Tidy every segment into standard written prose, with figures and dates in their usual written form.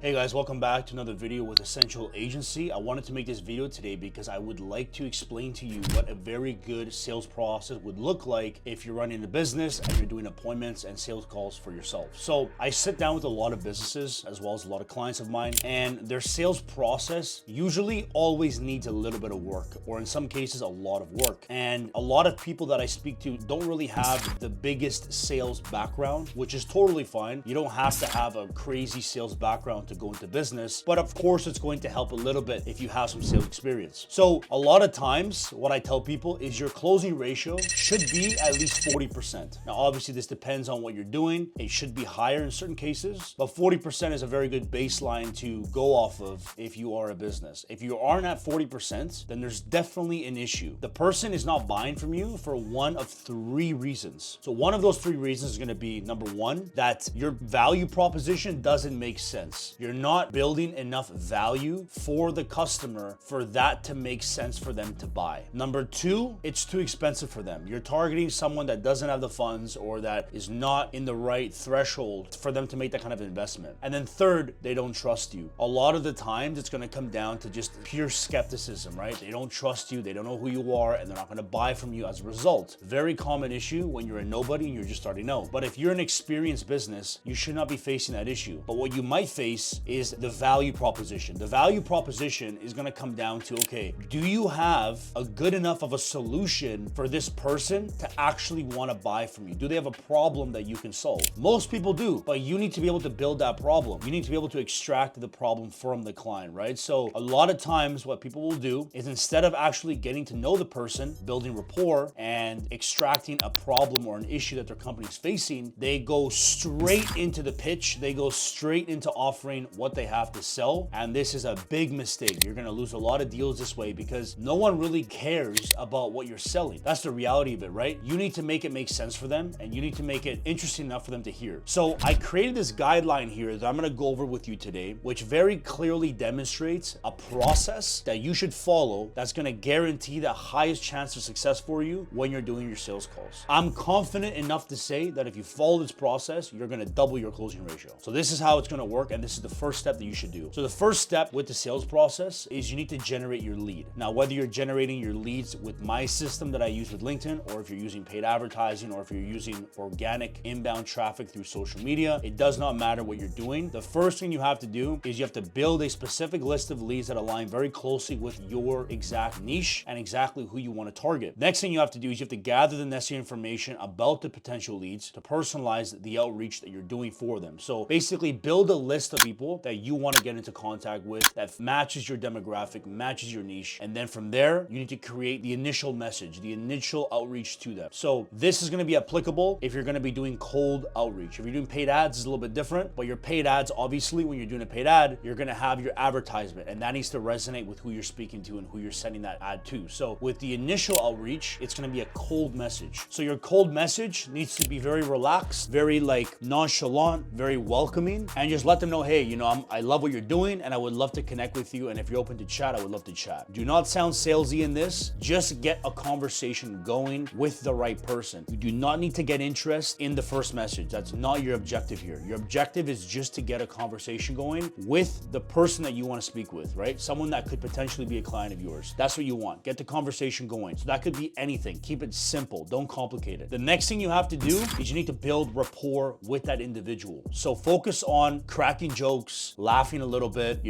Hey guys, welcome back to another video with Essential Agency. I wanted to make this video today because I would like to explain to you what a very good sales process would look like if you're running a business and you're doing appointments and sales calls for yourself. So I sit down with a lot of businesses as well as a lot of clients of mine, and their sales process usually always needs a little bit of work, or in some cases a lot of work. And a lot of people that I speak to don't really have the biggest sales background, which is totally fine. You don't have to have a crazy sales background to go into business, but of course it's going to help a little bit if you have some sales experience. So a lot of times what I tell people is your closing ratio should be at least 40%. Now obviously this depends on what you're doing. It should be higher in certain cases, but 40% is a very good baseline to go off of if you are a business. If you aren't at 40%, then there's definitely an issue. The person is not buying from you for one of three reasons. So one of those three reasons is going to be, number one, that your value proposition doesn't make sense. You're not building enough value for the customer for that to make sense for them to buy. Number two, it's too expensive for them. You're targeting someone that doesn't have the funds or that is not in the right threshold for them to make that kind of investment. And then third, they don't trust you. A lot of the times it's going to come down to just pure skepticism, right? They don't trust you, they don't know who you are, and they're not going to buy from you as a result. Very common issue when you're a nobody and you're just starting out. But if you're an experienced business, you should not be facing that issue. But what you might face is the value proposition. The value proposition is going to come down to, okay, do you have a good enough of a solution for this person to actually want to buy from you? Do they have a problem that you can solve? Most people do, but you need to be able to build that problem. You need to be able to extract the problem from the client, right? So a lot of times what people will do is, instead of actually getting to know the person, building rapport and extracting a problem or an issue that their company is facing, they go straight into the pitch. They go straight into offering what they have to sell. And this is a big mistake. You're going to lose a lot of deals this way because no one really cares about what you're selling. That's the reality of it, right? You need to make it make sense for them, and you need to make it interesting enough for them to hear. So I created this guideline here that I'm going to go over with you today, which very clearly demonstrates a process that you should follow that's going to guarantee the highest chance of success for you when you're doing your sales calls. I'm confident enough to say that if you follow this process, you're going to double your closing ratio. So this is how it's going to work, and this is the first step that you should do. So the first step with the sales process is you need to generate your lead. Now, whether you're generating your leads with my system that I use with LinkedIn, or if you're using paid advertising, or if you're using organic inbound traffic through social media, it does not matter what you're doing. The first thing you have to do is you have to build a specific list of leads that align very closely with your exact niche and exactly who you want to target. Next thing you have to do is you have to gather the necessary information about the potential leads to personalize the outreach that you're doing for them. So basically build a list of people that you want to get into contact with that matches your demographic, matches your niche. And then from there, you need to create the initial message, the initial outreach to them. So this is going to be applicable if you're going to be doing cold outreach. If you're doing paid ads, it's a little bit different, but your paid ads, obviously, when you're doing a paid ad, you're going to have your advertisement, and that needs to resonate with who you're speaking to and who you're sending that ad to. So with the initial outreach, it's going to be a cold message. So your cold message needs to be very relaxed, very nonchalant, very welcoming, and just let them know, hey, I love what you're doing and I would love to connect with you. And if you're open to chat, I would love to chat. Do not sound salesy in this. Just get a conversation going with the right person. You do not need to get interest in the first message. That's not your objective here. Your objective is just to get a conversation going with the person that you want to speak with, right? Someone that could potentially be a client of yours. That's what you want. Get the conversation going. So that could be anything. Keep it simple. Don't complicate it. The next thing you have to do is you need to build rapport with that individual. So focus on cracking jokes, laughing a little bit,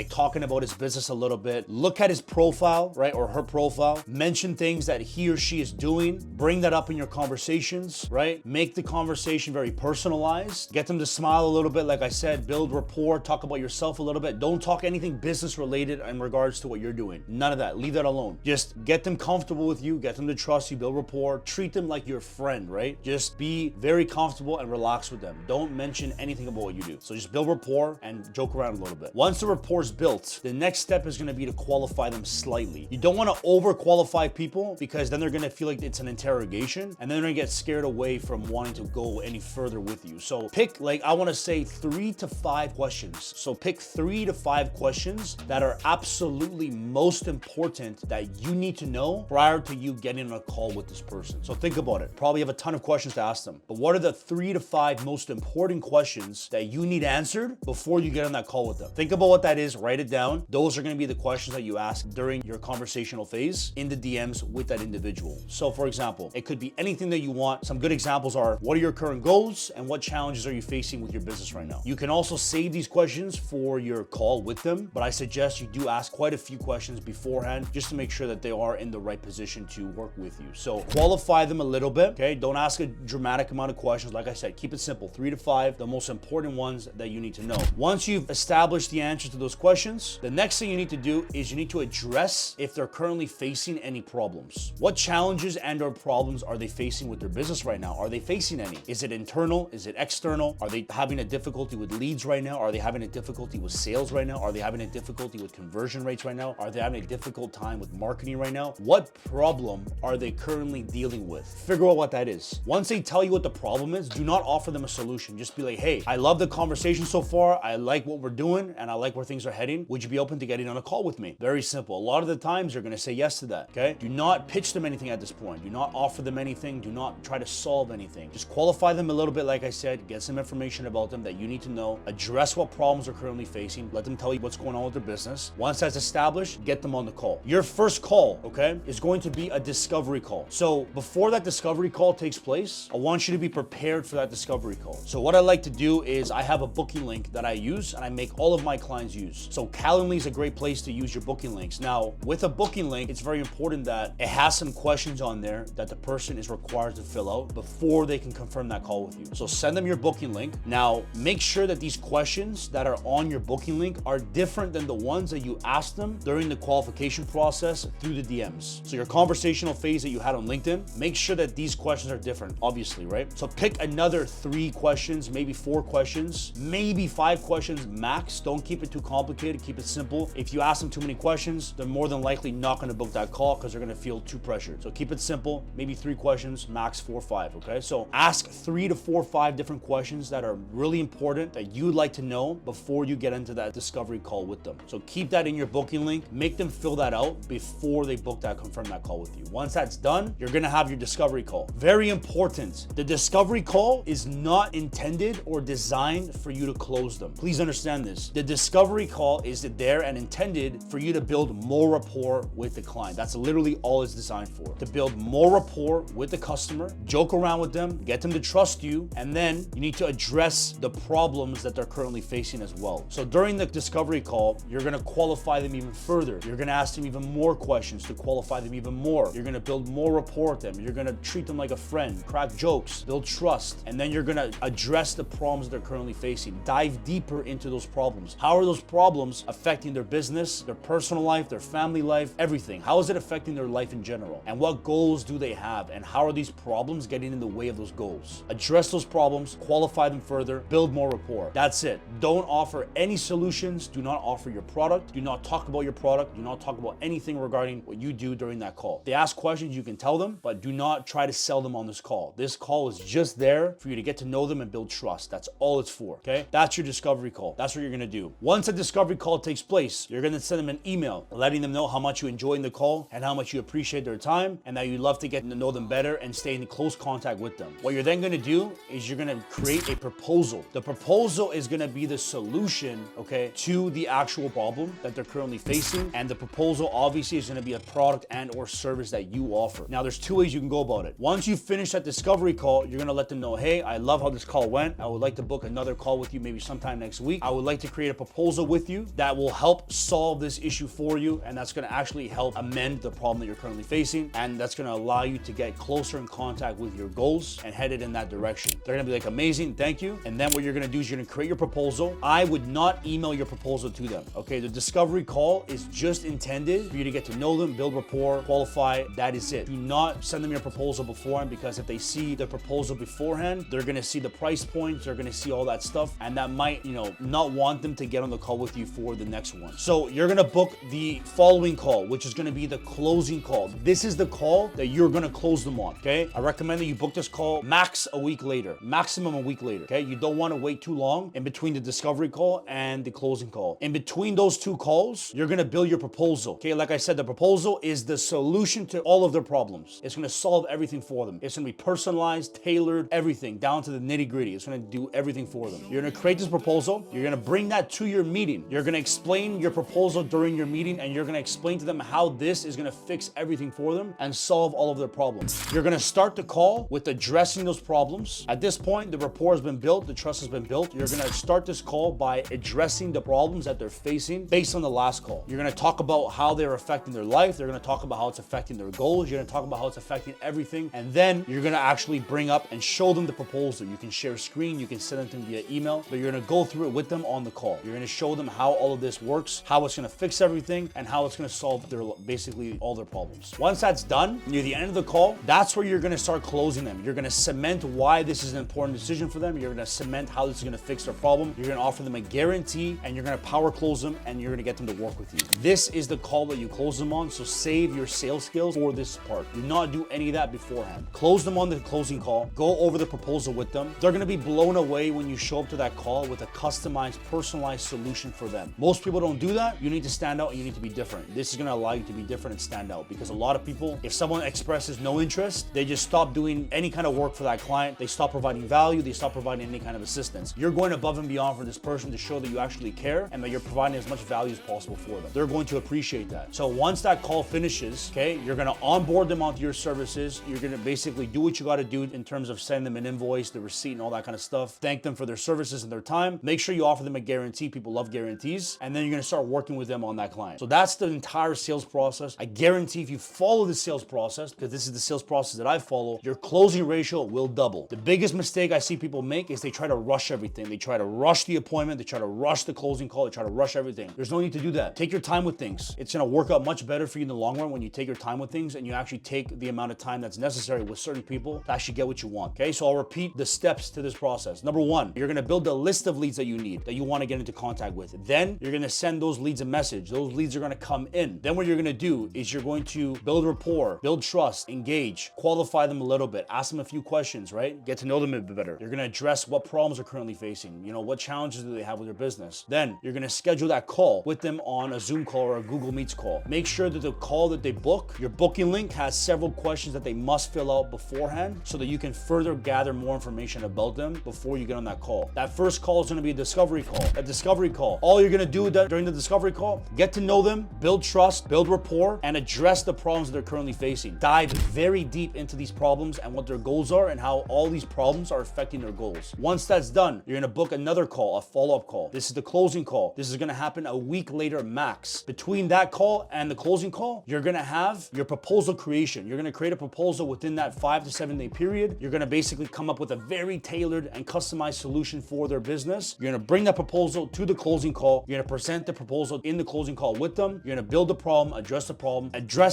talking about his business a little bit. Look at his profile, right? Or her profile. Mention things that he or she is doing. Bring that up in your conversations, right? Make the conversation very personalized. Get them to smile a little bit. Like I said, build rapport, talk about yourself a little bit. Don't talk anything business related in regards to what you're doing. None of that. Leave that alone. Just get them comfortable with you, get them to trust you, build rapport, treat them like your friend, right? Just be very comfortable and relax with them. Don't mention anything about what you do. So just build rapport and joke around a little bit. Once the rapport is built, the next step is going to be to qualify them slightly. You don't want to over-qualify people because then they're going to feel like it's an interrogation, and then they're going to get scared away from wanting to go any further with you. So pick, I want to say 3 to 5 questions. So pick 3 to 5 questions that are absolutely most important that you need to know prior to you getting on a call with this person. So think about it. Probably have a ton of questions to ask them, but what are the 3 to 5 most important questions that you need answered prepared before you get on that call with them. Think about what that is, write it down. Those are gonna be the questions that you ask during your conversational phase in the DMs with that individual. So for example, it could be anything that you want. Some good examples are, what are your current goals and what challenges are you facing with your business right now? You can also save these questions for your call with them, but I suggest you do ask quite a few questions beforehand just to make sure that they are in the right position to work with you. So qualify them a little bit, okay? Don't ask a dramatic amount of questions. Like I said, keep it simple, 3 to 5, the most important ones that you need to know. Once you've established the answers to those questions, the next thing you need to do is you need to address if they're currently facing any problems. What challenges and or problems are they facing with their business right now? Are they facing any? Is it internal? Is it external? Are they having a difficulty with leads right now? Are they having a difficulty with sales right now? Are they having a difficulty with conversion rates right now? Are they having a difficult time with marketing right now? What problem are they currently dealing with? Figure out what that is. Once they tell you what the problem is, do not offer them a solution. Just be like, hey, I love the conversation so far. I like what we're doing and I like where things are heading. Would you be open to getting on a call with me? Very simple. A lot of the times you're gonna say yes to that, okay? Do not pitch them anything at this point. Do not offer them anything. Do not try to solve anything. Just qualify them a little bit, like I said, get some information about them that you need to know, address what problems they're currently facing, let them tell you what's going on with their business. Once that's established, get them on the call. Your first call, okay, is going to be a discovery call. So before that discovery call takes place, I want you to be prepared for that discovery call. So what I like to do is I have a booking link that I use and I make all of my clients use. So Calendly is a great place to use your booking links. Now, with a booking link, it's very important that it has some questions on there that the person is required to fill out before they can confirm that call with you. So send them your booking link. Now, make sure that these questions that are on your booking link are different than the ones that you asked them during the qualification process through the DMs. So your conversational phase that you had on LinkedIn, make sure that these questions are different, obviously, right? So pick another 3 questions, maybe 4 questions, maybe 5 questions max. Don't keep it too complicated, keep it simple. If you ask them too many questions, they're more than likely not gonna book that call because they're gonna feel too pressured. So keep it simple, maybe 3 questions, max 4 or 5, okay? So ask 3 to 4 or 5 different questions that are really important that you'd like to know before you get into that discovery call with them. So keep that in your booking link, make them fill that out before they book that, confirm that call with you. Once that's done, you're gonna have your discovery call. Very important, the discovery call is not intended or designed for you to close them. Please understand this. The discovery call is there and intended for you to build more rapport with the client. That's literally all it's designed for. To build more rapport with the customer, joke around with them, get them to trust you, and then you need to address the problems that they're currently facing as well. So during the discovery call, you're gonna qualify them even further. You're gonna ask them even more questions to qualify them even more. You're gonna build more rapport with them. You're gonna treat them like a friend, crack jokes, build trust, and then you're gonna address the problems they're currently facing. Dive deeper into those problems. How are those problems affecting their business, their personal life, their family life, everything? How is it affecting their life in general? And what goals do they have? And how are these problems getting in the way of those goals? Address those problems, qualify them further, build more rapport. That's it. Don't offer any solutions. Do not offer your product. Do not talk about your product. Do not talk about anything regarding what you do during that call. If they ask questions, you can tell them, but do not try to sell them on this call. This call is just there for you to get to know them and build trust. That's all it's for, okay? That's your discovery call. That's what you're gonna do. Once a discovery call takes place, you're gonna send them an email letting them know how much you enjoyed the call and how much you appreciate their time and that you love to get to know them better and stay in close contact with them. What you're then gonna do is you're gonna create a proposal. The proposal is gonna be the solution, okay, to the actual problem that they're currently facing, and the proposal obviously is gonna be a product and or service that you offer. Now, there's 2 ways you can go about it. Once you finish that discovery call, you're gonna let them know, hey, I love how this call went. I would like to book another call with you maybe sometime next week. I would like to create a proposal with you that will help solve this issue for you, and that's gonna actually help amend the problem that you're currently facing, and that's gonna allow you to get closer in contact with your goals and headed in that direction. They're gonna be like, amazing, thank you. And then what you're gonna do is you're gonna create your proposal. I would not email your proposal to them, okay? The discovery call is just intended for you to get to know them, build rapport, qualify. That is it. Do not send them your proposal beforehand, because if they see the proposal beforehand, they're gonna see the price points, they're gonna see all that stuff, and that might, not want them to get on the call with you for the next one. So you're gonna book the following call, which is gonna be the closing call. This is the call that you're gonna close them on, okay? I recommend that you book this call max a week later, maximum a week later, okay? You don't wanna wait too long in between the discovery call and the closing call. In between those 2 calls, you're gonna build your proposal, okay? Like I said, the proposal is the solution to all of their problems. It's gonna solve everything for them. It's gonna be personalized, tailored, everything, down to the nitty gritty. It's gonna do everything for them. You're gonna create create this proposal. You're gonna bring that to your meeting. You're gonna explain your proposal during your meeting, and you're gonna explain to them how this is gonna fix everything for them and solve all of their problems. You're gonna start the call with addressing those problems. At this point, the rapport has been built, the trust has been built. You're gonna start this call by addressing the problems that they're facing based on the last call. You're gonna talk about how they're affecting their life. They're gonna talk about how it's affecting their goals. You're gonna talk about how it's affecting everything. And then you're gonna actually bring up and show them the proposal. You can share a screen, you can send it to them via email, but you're gonna go through it with them on the call. You're gonna show them how all of this works, how it's gonna fix everything, and how it's gonna solve their basically all their problems. Once that's done, near the end of the call, that's where you're gonna start closing them. You're gonna cement why this is an important decision for them. You're gonna cement how this is gonna fix their problem. You're gonna offer them a guarantee, and you're gonna power close them, and you're gonna get them to work with you. This is the call that you close them on, so save your sales skills for this part. Do not do any of that beforehand. Close them on the closing call, go over the proposal with them. They're gonna be blown away when you show up to that call with a customized, personalized solution for them. Most people don't do that. You need to stand out and you need to be different. This is gonna allow you to be different and stand out, because a lot of people, if someone expresses no interest, they just stop doing any kind of work for that client. They stop providing value. They stop providing any kind of assistance. You're going above and beyond for this person to show that you actually care and that you're providing as much value as possible for them. They're going to appreciate that. So once that call finishes, okay, you're gonna onboard them onto your services. You're gonna basically do what you gotta do in terms of sending them an invoice, the receipt, and all that kind of stuff. Thank them for their services and their time. Make sure you offer them a guarantee. People love guarantees. And then you're gonna start working with them on that client. So that's the entire sales process. I guarantee if you follow the sales process, because this is the sales process that I follow, your closing ratio will double. The biggest mistake I see people make is they try to rush everything. They try to rush the appointment. They try to rush the closing call. They try to rush everything. There's no need to do that. Take your time with things. It's gonna work out much better for you in the long run when you take your time with things and you actually take the amount of time that's necessary with certain people to actually get what you want. Okay, so I'll repeat the steps to this process. Number one, you're gonna build a list of leads that you need, that you wanna get into contact with. Then you're gonna send those leads a message. Those leads are gonna come in. Then what you're gonna do is you're going to build rapport, build trust, engage, qualify them a little bit, ask them a few questions, right? Get to know them a bit better. You're gonna address what problems they're currently facing. You know, what challenges do they have with their business? Then you're gonna schedule that call with them on a Zoom call or a Google Meets call. Make sure that the call that they book, your booking link has several questions that they must fill out beforehand so that you can further gather more information about them before you get on that call. That first call is gonna be a discovery call. That discovery call, all you're gonna do during the discovery call, get to know them, build trust, build rapport, and address the problems that they're currently facing. Dive very deep into these problems and what their goals are and how all these problems are affecting their goals. Once that's done, you're gonna book another call, a follow-up call. This is the closing call. This is gonna happen a week later max. Between that call and the closing call, you're gonna have your proposal creation. You're gonna create a proposal within that 5 to 7 day period. You're gonna basically come up with a very tailored and customized solution for their business. You're gonna bring that proposal to the closing call. You're gonna present the proposal in the closing call with them. You're gonna build the problem, address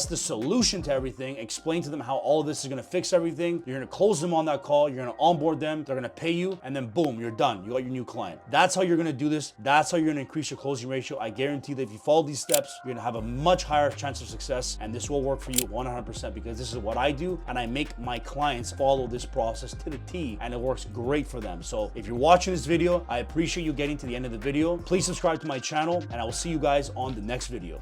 the solution to everything, explain to them how all of this is gonna fix everything. You're gonna close them on that call. You're gonna onboard them. They're gonna pay you, and then boom, you're done. You got your new client. That's how you're gonna do this. That's how you're gonna increase your closing ratio. I guarantee that if you follow these steps, you're gonna have a much higher chance of success, and this will work for you 100% because this is what I do, and I make my clients follow this process to the T, and it works great for them. So if you're watching this video, I appreciate you getting to the end of the video. Please subscribe to my channel, and I will see you guys on the next video.